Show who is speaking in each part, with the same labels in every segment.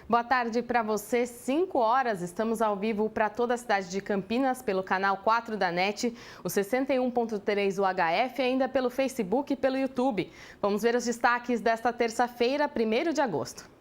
Speaker 1: Boa tarde para você, 5 horas, estamos ao vivo para toda a cidade de Campinas pelo canal 4 da NET, o 61.3 UHF e ainda pelo Facebook e pelo YouTube. Vamos ver os destaques desta terça-feira, 1º de agosto.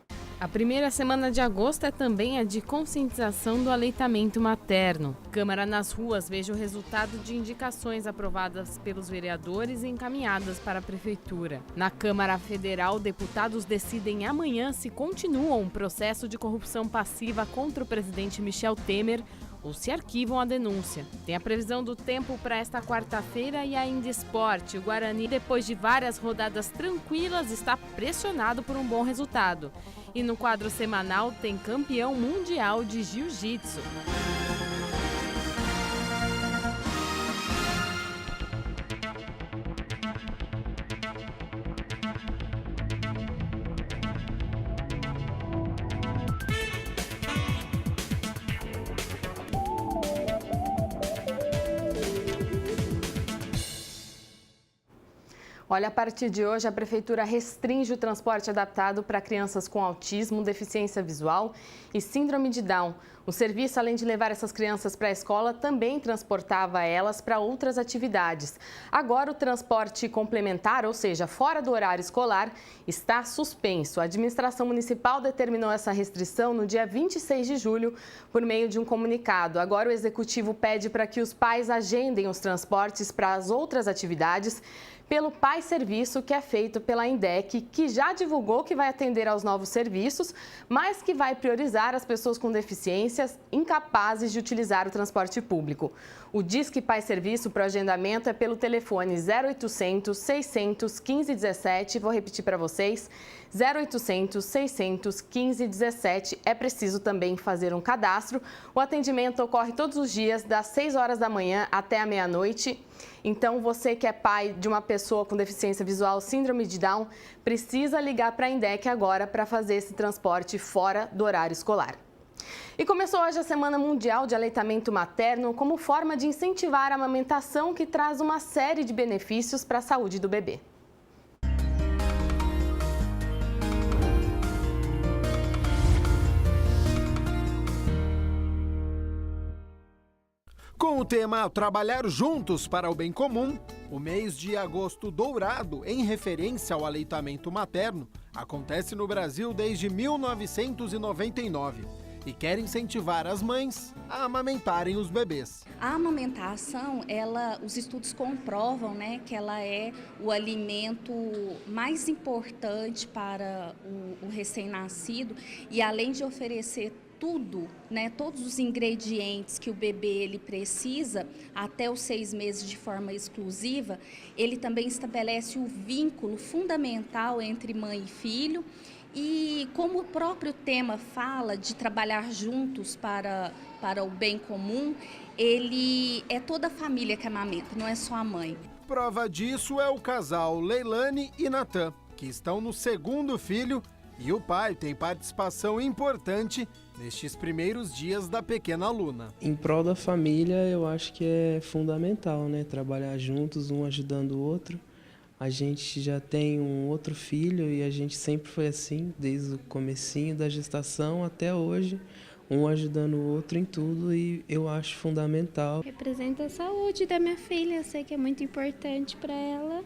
Speaker 1: A primeira semana de agosto é também a de conscientização do aleitamento materno. Câmara nas ruas veja o resultado de indicações aprovadas pelos vereadores e encaminhadas para a Prefeitura. Na Câmara Federal, deputados decidem amanhã se continua um processo de corrupção passiva contra o presidente Michel Temer ou se arquivam a denúncia. Tem a previsão do tempo para esta quarta-feira e ainda esporte. O Guarani, depois de várias rodadas tranquilas, está pressionado por um bom resultado. E no quadro semanal tem campeão mundial de jiu-jitsu. Olha, a partir de hoje, a Prefeitura restringe o transporte adaptado para crianças com autismo, deficiência visual e síndrome de Down. O serviço, além de levar essas crianças para a escola, também transportava elas para outras atividades. Agora, o transporte complementar, ou seja, fora do horário escolar, está suspenso. A administração municipal determinou essa restrição no dia 26 de julho por meio de um comunicado. Agora, o executivo pede para que os pais agendem os transportes para as outras atividades pelo Pai Serviço, que é feito pela INDEC, que já divulgou que vai atender aos novos serviços, mas que vai priorizar as pessoas com deficiências incapazes de utilizar o transporte público. O Disque Pai Serviço para o agendamento é pelo telefone 0800 600 1517, vou repetir para vocês, 0800 600 1517. É preciso também fazer um cadastro. O atendimento ocorre todos os dias, das 6 horas da manhã até a meia-noite. Então, você que é pai de uma pessoa com deficiência visual, síndrome de Down, precisa ligar para a INDEC agora para fazer esse transporte fora do horário escolar. E começou hoje a Semana Mundial de Aleitamento Materno como forma de incentivar a amamentação, que traz uma série de benefícios para a saúde do bebê.
Speaker 2: Com o tema Trabalhar Juntos para o Bem Comum, o mês de agosto dourado, em referência ao aleitamento materno, acontece no Brasil desde 1999 e quer incentivar as mães a amamentarem os bebês.
Speaker 3: A amamentação, os estudos comprovam, que ela é o alimento mais importante para o recém-nascido e, além de oferecer tudo, todos os ingredientes que o bebê ele precisa até os 6 meses de forma exclusiva, ele também estabelece o vínculo fundamental entre mãe e filho. E como o próprio tema fala de trabalhar juntos para o bem comum, ele é toda a família que amamenta, não é só a mãe.
Speaker 2: Prova disso é o casal Leilane e Natan, que estão no 2º filho, e o pai tem participação importante nestes primeiros dias da pequena Luna.
Speaker 4: Em prol da família, eu acho que é fundamental, trabalhar juntos, um ajudando o outro. A gente já tem um outro filho e a gente sempre foi assim, desde o comecinho da gestação até hoje, um ajudando o outro em tudo, e eu acho fundamental.
Speaker 5: Representa a saúde da minha filha, eu sei que é muito importante para ela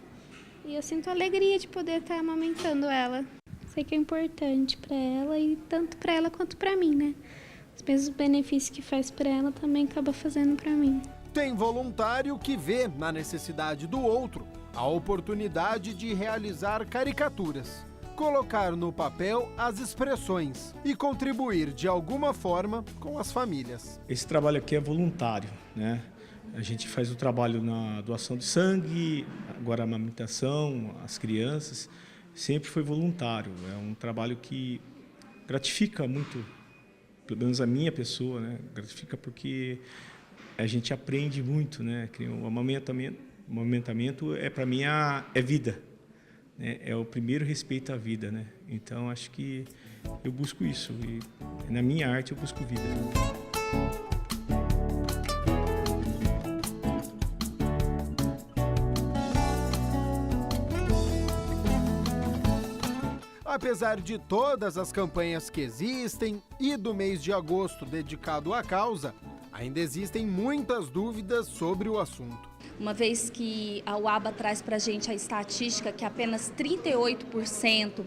Speaker 5: e eu sinto alegria de poder estar amamentando ela. Sei que é importante para ela e tanto para ela quanto para mim, Os mesmos benefícios que faz para ela também acaba fazendo para mim.
Speaker 2: Tem voluntário que vê na necessidade do outro a oportunidade de realizar caricaturas, colocar no papel as expressões e contribuir de alguma forma com as famílias.
Speaker 6: Esse trabalho aqui é voluntário, A gente faz o trabalho na doação de sangue, agora a amamentação, as crianças, sempre foi voluntário. É um trabalho que gratifica muito, pelo menos a minha pessoa, Gratifica porque a gente aprende muito, Que o amamentamento para mim é vida, É o primeiro respeito à vida, Então acho que eu busco isso e na minha arte eu busco vida.
Speaker 2: A Apesar de todas as campanhas que existem e do mês de agosto dedicado à causa, ainda existem muitas dúvidas sobre o assunto.
Speaker 3: Uma vez que a UABA traz para a gente a estatística que apenas 38%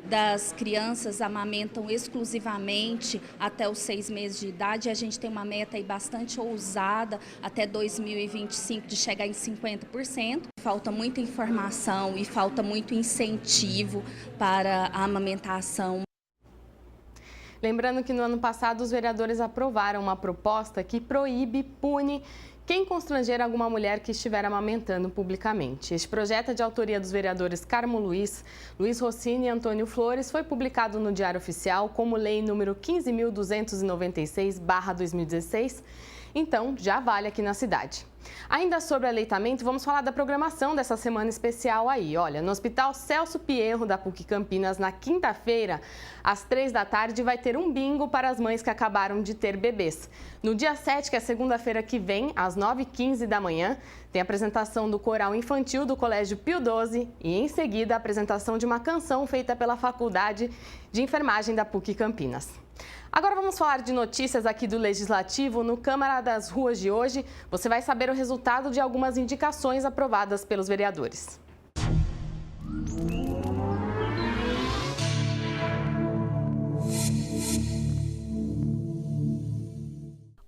Speaker 3: das crianças amamentam exclusivamente até os 6 meses de idade, a gente tem uma meta aí bastante ousada até 2025 de chegar em 50%. Falta muita informação e falta muito incentivo para a amamentação.
Speaker 1: Lembrando que no ano passado os vereadores aprovaram uma proposta que pune quem constranger alguma mulher que estiver amamentando publicamente. Este projeto é de autoria dos vereadores Carmo Luiz Rossini e Antônio Flores, foi publicado no Diário Oficial como lei número 15.296/2016, então já vale aqui na cidade. Ainda sobre aleitamento, vamos falar da programação dessa semana especial aí. Olha, no Hospital Celso Pierro da PUC Campinas, na quinta-feira, às 3 da tarde, vai ter um bingo para as mães que acabaram de ter bebês. No dia 7, que é segunda-feira que vem, às 9h15 da manhã, tem a apresentação do coral infantil do Colégio Pio XII e, em seguida, a apresentação de uma canção feita pela Faculdade de Enfermagem da PUC Campinas. Agora vamos falar de notícias aqui do Legislativo. No Câmara das Ruas de hoje, você vai saber o resultado de algumas indicações aprovadas pelos vereadores.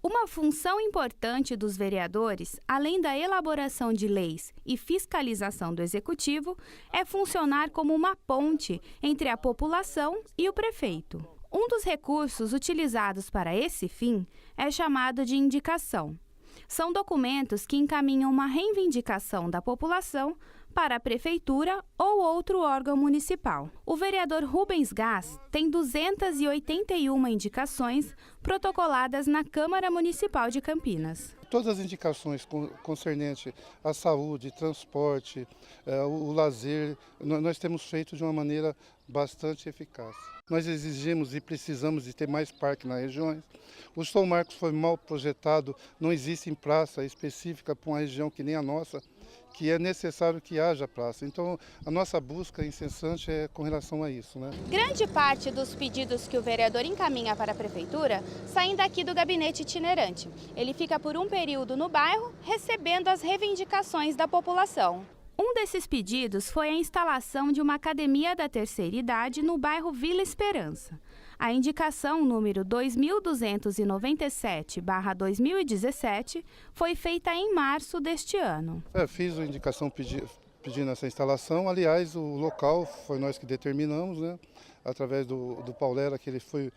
Speaker 7: Uma função importante dos vereadores, além da elaboração de leis e fiscalização do Executivo, é funcionar como uma ponte entre a população e o prefeito. Um dos recursos utilizados para esse fim é chamado de indicação. São documentos que encaminham uma reivindicação da população para a prefeitura ou outro órgão municipal. O vereador Rubens Gás tem 281 indicações protocoladas na Câmara Municipal de Campinas.
Speaker 8: Todas as indicações concernentes à saúde, transporte, o lazer, nós temos feito de uma maneira bastante eficaz. Nós exigimos e precisamos de ter mais parques nas regiões. O São Marcos foi mal projetado, não existe praça específica para uma região que nem a nossa, que é necessário que haja praça. Então, a nossa busca incessante é com relação a isso, né?
Speaker 7: Grande parte dos pedidos que o vereador encaminha para a prefeitura saem daqui do gabinete itinerante. Ele fica por um período no bairro, recebendo as reivindicações da população. Um desses pedidos foi a instalação de uma academia da terceira idade no bairro Vila Esperança. A indicação número 2297/2017 foi feita em março deste ano.
Speaker 8: Fiz a indicação pedindo essa instalação. Aliás, o local foi nós que determinamos, né? Através do Paulera, que ele foi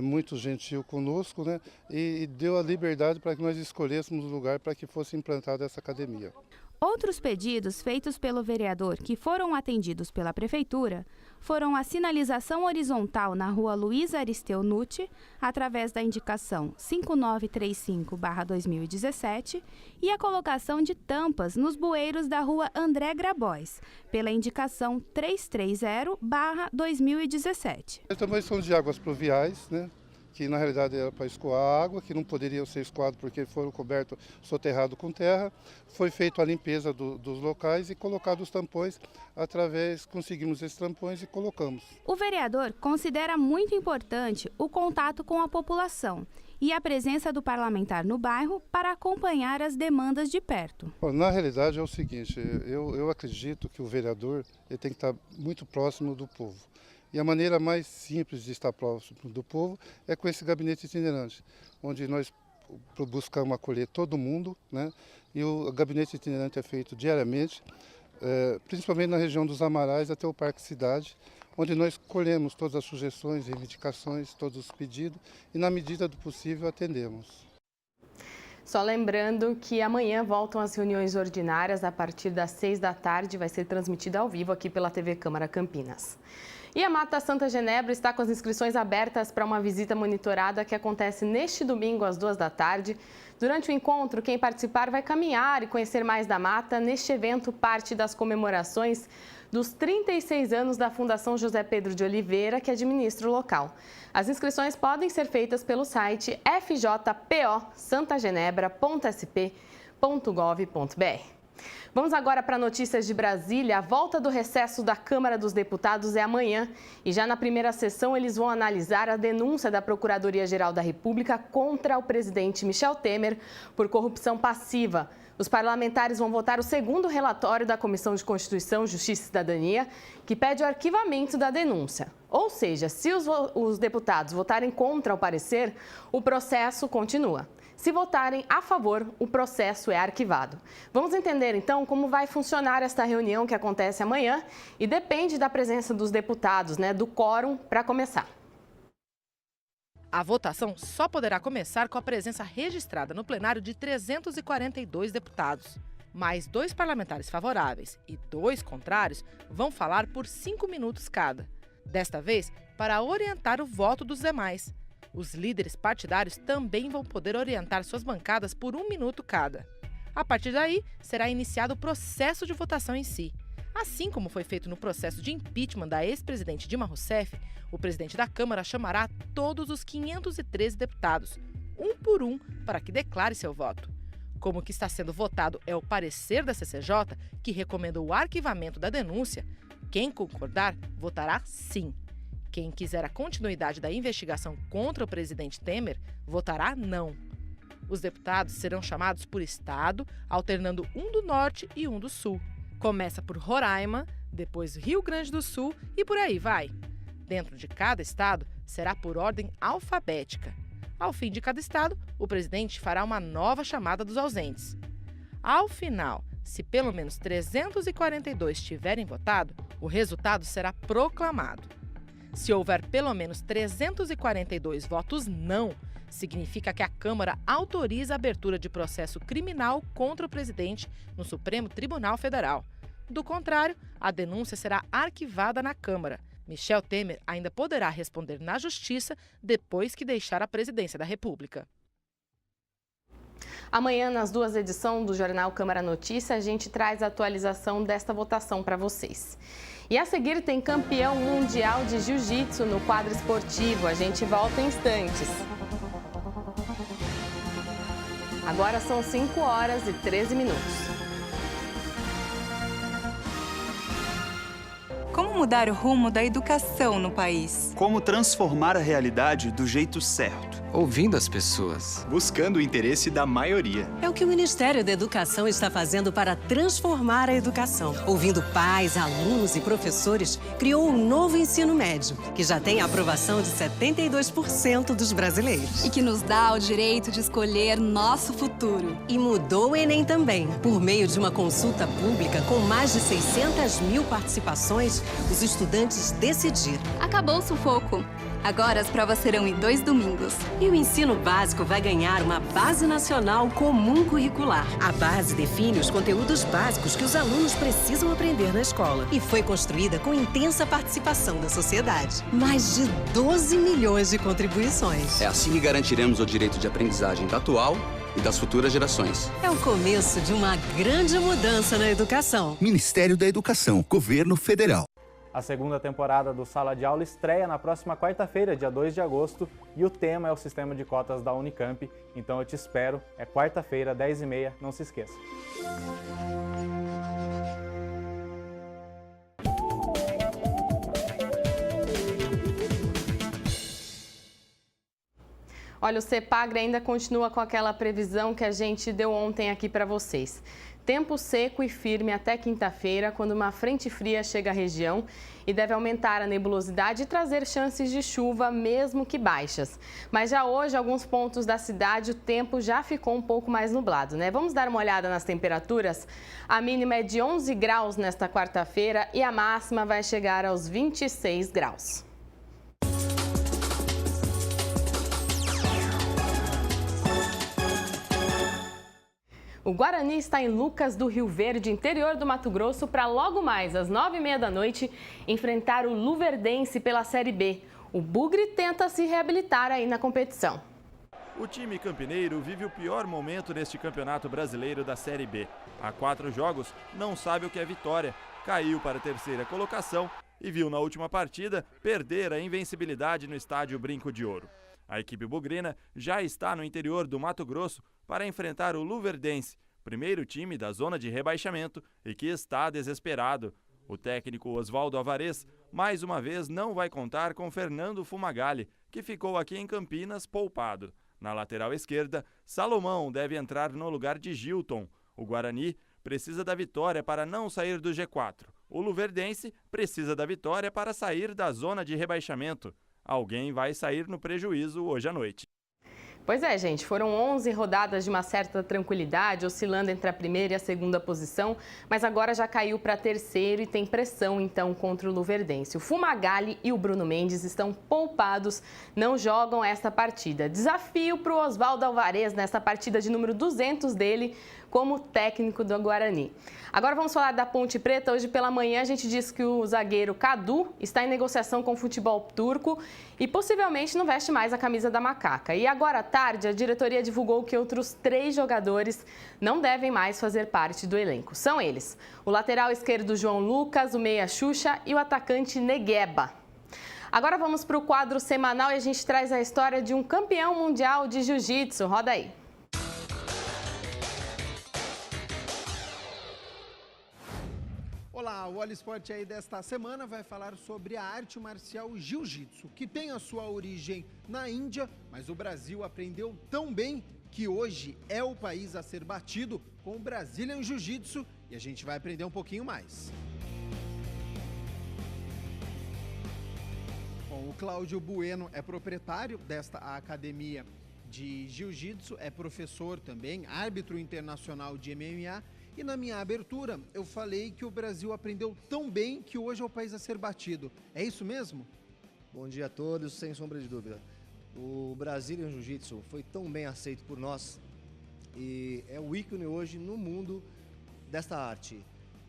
Speaker 8: muito gentil conosco, né? E deu a liberdade para que nós escolhêssemos o lugar para que fosse implantada essa academia.
Speaker 7: Outros pedidos feitos pelo vereador que foram atendidos pela prefeitura foram a sinalização horizontal na rua Luiz Aristeu Nutti, através da indicação 5935/2017, e a colocação de tampas nos bueiros da rua André Grabois, pela indicação 330/2017.
Speaker 8: As também são de águas pluviais, né? Que na realidade era para escoar a água, que não poderiam ser escoados porque foram cobertos, soterrados com terra. Foi feita a limpeza dos locais e colocados os tampões, conseguimos esses tampões e colocamos.
Speaker 7: O vereador considera muito importante o contato com a população e a presença do parlamentar no bairro para acompanhar as demandas de perto.
Speaker 8: Na realidade é o seguinte, eu acredito que o vereador ele tem que estar muito próximo do povo. E a maneira mais simples de estar próximo do povo é com esse gabinete itinerante, onde nós buscamos acolher todo mundo, né? E o gabinete itinerante é feito diariamente, principalmente na região dos Amarais até o Parque Cidade, onde nós colhemos todas as sugestões, reivindicações, todos os pedidos e, na medida do possível, atendemos.
Speaker 1: Só lembrando que amanhã voltam as reuniões ordinárias a partir das 6 da tarde, vai ser transmitida ao vivo aqui pela TV Câmara Campinas. E a Mata Santa Genebra está com as inscrições abertas para uma visita monitorada que acontece neste domingo às 2 da tarde. Durante o encontro, quem participar vai caminhar e conhecer mais da mata. Neste evento, parte das comemorações dos 36 anos da Fundação José Pedro de Oliveira, que administra o local. As inscrições podem ser feitas pelo site fjposantagenebra.sp.gov.br. Vamos agora para notícias de Brasília. A volta do recesso da Câmara dos Deputados é amanhã. E já na primeira sessão, eles vão analisar a denúncia da Procuradoria-Geral da República contra o presidente Michel Temer por corrupção passiva. Os parlamentares vão votar o segundo relatório da Comissão de Constituição, Justiça e Cidadania, que pede o arquivamento da denúncia. Ou seja, se os deputados votarem contra o parecer, o processo continua. Se votarem a favor, o processo é arquivado. Vamos entender, então, como vai funcionar esta reunião que acontece amanhã e depende da presença dos deputados, do quórum, para começar.
Speaker 9: A votação só poderá começar com a presença registrada no plenário de 342 deputados. Mais 2 parlamentares favoráveis e 2 contrários vão falar por 5 minutos cada. Desta vez, para orientar o voto dos demais. Os líderes partidários também vão poder orientar suas bancadas por 1 minuto cada. A partir daí, será iniciado o processo de votação em si. Assim como foi feito no processo de impeachment da ex-presidente Dilma Rousseff, o presidente da Câmara chamará todos os 513 deputados, um por um, para que declare seu voto. Como o que está sendo votado é o parecer da CCJ, que recomenda o arquivamento da denúncia, quem concordar votará sim. Quem quiser a continuidade da investigação contra o presidente Temer, votará não. Os deputados serão chamados por estado, alternando um do norte e um do sul. Começa por Roraima, depois Rio Grande do Sul e por aí vai. Dentro de cada estado, será por ordem alfabética. Ao fim de cada estado, o presidente fará uma nova chamada dos ausentes. Ao final, se pelo menos 342 tiverem votado, o resultado será proclamado. Se houver pelo menos 342 votos não, significa que a Câmara autoriza a abertura de processo criminal contra o presidente no Supremo Tribunal Federal. Do contrário, a denúncia será arquivada na Câmara. Michel Temer ainda poderá responder na Justiça depois que deixar a presidência da República.
Speaker 1: Amanhã, nas 2 edições do Jornal Câmara Notícia, a gente traz a atualização desta votação para vocês. E a seguir tem campeão mundial de jiu-jitsu no quadro esportivo. A gente volta em instantes. Agora são 5h13.
Speaker 10: Como mudar o rumo da educação no país?
Speaker 11: Como transformar a realidade do jeito certo?
Speaker 12: Ouvindo as pessoas.
Speaker 11: Buscando o interesse da maioria.
Speaker 13: É o que o Ministério da Educação está fazendo para transformar a educação. Ouvindo pais, alunos e professores, criou um novo ensino médio, que já tem a aprovação de 72% dos brasileiros.
Speaker 10: E que nos dá o direito de escolher nosso futuro.
Speaker 13: E mudou o Enem também. Por meio de uma consulta pública com mais de 600 mil participações, os estudantes decidiram.
Speaker 10: Acabou o sufoco. Agora as provas serão em 2 domingos.
Speaker 13: E o ensino básico vai ganhar uma Base Nacional Comum Curricular. A base define os conteúdos básicos que os alunos precisam aprender na escola. E foi construída com intensa participação da sociedade. Mais de 12 milhões de contribuições.
Speaker 12: É assim que garantiremos o direito de aprendizagem da atual e das futuras gerações.
Speaker 13: É o começo de uma grande mudança na educação.
Speaker 14: Ministério da Educação, Governo Federal.
Speaker 15: A segunda temporada do Sala de Aula estreia na próxima quarta-feira, dia 2 de agosto, e o tema é o sistema de cotas da Unicamp. Então eu te espero, é quarta-feira, 10h30, não se esqueça.
Speaker 1: Olha, o CEPAGRE ainda continua com aquela previsão que a gente deu ontem aqui para vocês. Tempo seco e firme até quinta-feira, quando uma frente fria chega à região e deve aumentar a nebulosidade e trazer chances de chuva, mesmo que baixas. Mas já hoje, em alguns pontos da cidade, o tempo já ficou um pouco mais nublado, né? Vamos dar uma olhada nas temperaturas? A mínima é de 11 graus nesta quarta-feira e a máxima vai chegar aos 26 graus. O Guarani está em Lucas do Rio Verde, interior do Mato Grosso, para logo mais, às 9h30 da noite, enfrentar o Luverdense pela Série B. O Bugre tenta se reabilitar aí na competição.
Speaker 16: O time campineiro vive o pior momento neste campeonato brasileiro da Série B. Há 4 jogos, não sabe o que é vitória. Caiu para a 3ª colocação e viu na última partida perder a invencibilidade no estádio Brinco de Ouro. A equipe bugrina já está no interior do Mato Grosso para enfrentar o Luverdense, primeiro time da zona de rebaixamento e que está desesperado. O técnico Oswaldo Alvarez, mais uma vez, não vai contar com Fernando Fumagalli, que ficou aqui em Campinas poupado. Na lateral esquerda, Salomão deve entrar no lugar de Gilton. O Guarani precisa da vitória para não sair do G4. O luverdense precisa da vitória para sair da zona de rebaixamento. Alguém vai sair no prejuízo hoje à noite.
Speaker 1: Pois é, gente, foram 11 rodadas de uma certa tranquilidade, oscilando entre a primeira e a segunda posição, mas agora já caiu para terceiro e tem pressão, então, contra o luverdense. O Fumagalli e o Bruno Mendes estão poupados, não jogam esta partida. Desafio para o Oswaldo Alvarez nessa partida de número 200 dele, como técnico do Guarani. Agora vamos falar da Ponte Preta. Hoje pela manhã a gente disse que o zagueiro Cadu está em negociação com o futebol turco e possivelmente não veste mais a camisa da Macaca. E agora à tarde a diretoria divulgou que outros 3 jogadores não devem mais fazer parte do elenco. São eles: o lateral esquerdo João Lucas, o meia Xuxa e o atacante Negueba. Agora vamos para o quadro semanal e a gente traz a história de um campeão mundial de jiu-jitsu. Roda aí.
Speaker 2: Olá, o Olha Esporte aí desta semana vai falar sobre a arte marcial jiu-jitsu, que tem a sua origem na Índia, mas o Brasil aprendeu tão bem que hoje é o país a ser batido com o Brazilian Jiu-Jitsu e a gente vai aprender um pouquinho mais. Bom, o Cláudio Bueno é proprietário desta academia de jiu-jitsu, é professor também, árbitro internacional de MMA. E na minha abertura, eu falei que o Brasil aprendeu tão bem que hoje é o país a ser batido. É isso mesmo?
Speaker 17: Bom dia a todos, sem sombra de dúvida. O Brazilian Jiu-Jitsu foi tão bem aceito por nós e é o ícone hoje no mundo desta arte.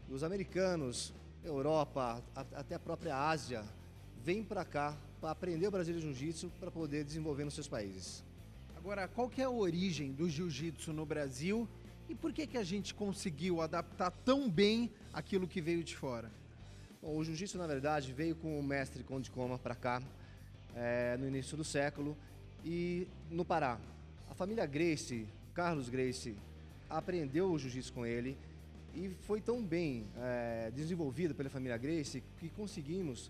Speaker 17: Os americanos, Europa, até a própria Ásia, vêm para cá para aprender o Brazilian Jiu-Jitsu para poder desenvolver nos seus países.
Speaker 2: Agora, qual que é a origem do jiu-jitsu no Brasil? E por que a gente conseguiu adaptar tão bem aquilo que veio de fora?
Speaker 17: Bom, o jiu-jitsu, na verdade, veio com o mestre Conde Coma para cá, no início do século, e no Pará. A família Gracie, Carlos Gracie, aprendeu o jiu-jitsu com ele e foi tão bem desenvolvido pela família Gracie que conseguimos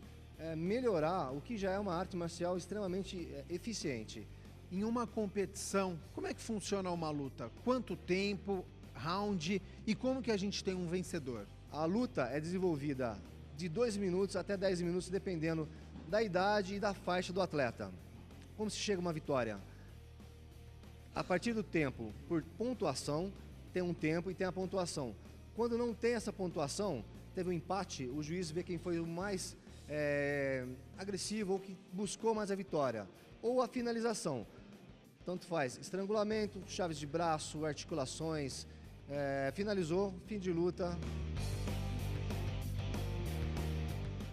Speaker 17: melhorar o que já é uma arte marcial extremamente eficiente.
Speaker 2: Em uma competição, como é que funciona uma luta? Quanto tempo, round e como que a gente tem um vencedor?
Speaker 17: A luta é desenvolvida de 2 minutos até 10 minutos, dependendo da idade e da faixa do atleta. Como se chega a uma vitória? A partir do tempo, por pontuação, tem um tempo e tem a pontuação. Quando não tem essa pontuação, teve um empate, o juiz vê quem foi o mais agressivo ou que buscou mais a vitória. Ou a finalização. Tanto faz, estrangulamento, chaves de braço, articulações, finalizou, fim de luta.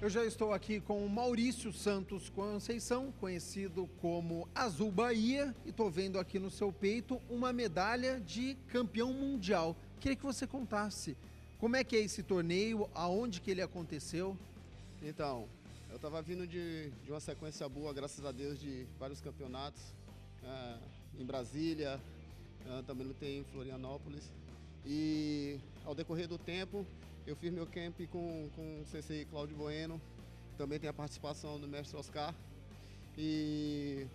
Speaker 2: Eu já estou aqui com o Maurício Santos Conceição, conhecido como Azul Bahia, e estou vendo aqui no seu peito uma medalha de campeão mundial. Queria que você contasse como é que é esse torneio, aonde que ele aconteceu.
Speaker 18: Então, eu estava vindo de uma sequência boa, graças a Deus, de vários campeonatos. Em Brasília, também lutei em Florianópolis. E ao decorrer do tempo, eu fiz meu camp com o sensei Cláudio Bueno. Também tem a participação do mestre Oscar. E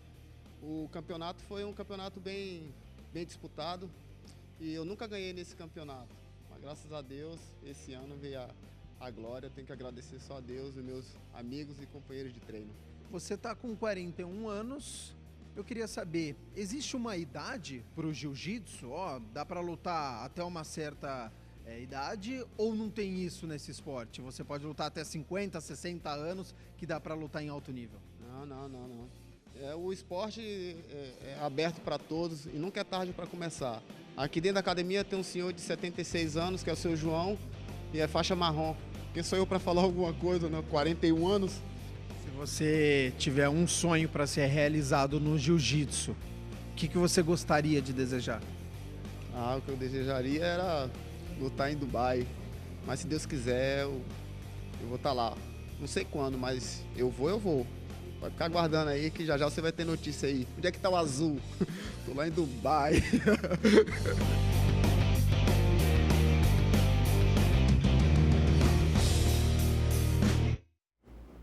Speaker 18: o campeonato foi um campeonato bem disputado. E eu nunca ganhei nesse campeonato. Mas graças a Deus, esse ano veio a glória. Tenho que agradecer só a Deus e meus amigos e companheiros de treino.
Speaker 2: Você está com 41 anos. Eu queria saber, existe uma idade para o jiu-jitsu? Dá para lutar até uma certa idade ou não tem isso nesse esporte? Você pode lutar até 50, 60 anos que dá para lutar em alto nível?
Speaker 18: Não. O esporte é aberto para todos e nunca é tarde para começar. Aqui dentro da academia tem um senhor de 76 anos, que é o seu João, e é faixa marrom. Quem sou eu para falar alguma coisa, né? 41 anos.
Speaker 2: Se você tiver um sonho para ser realizado no jiu-jitsu, o que você gostaria de desejar?
Speaker 18: O que eu desejaria era lutar em Dubai, mas se Deus quiser eu vou estar lá. Não sei quando, mas eu vou. Vai ficar aguardando aí que já você vai ter notícia aí. Onde é que tá o Azul? Tô lá em Dubai.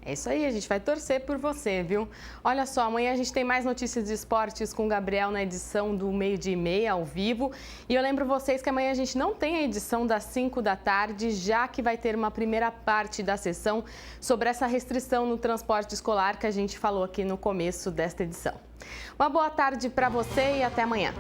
Speaker 1: É isso aí, a gente vai torcer por você, viu? Olha só, amanhã a gente tem mais notícias de esportes com o Gabriel na edição do 12h30 ao vivo. E eu lembro vocês que amanhã a gente não tem a edição das 5 da tarde, já que vai ter uma primeira parte da sessão sobre essa restrição no transporte escolar que a gente falou aqui no começo desta edição. Uma boa tarde para você e até amanhã.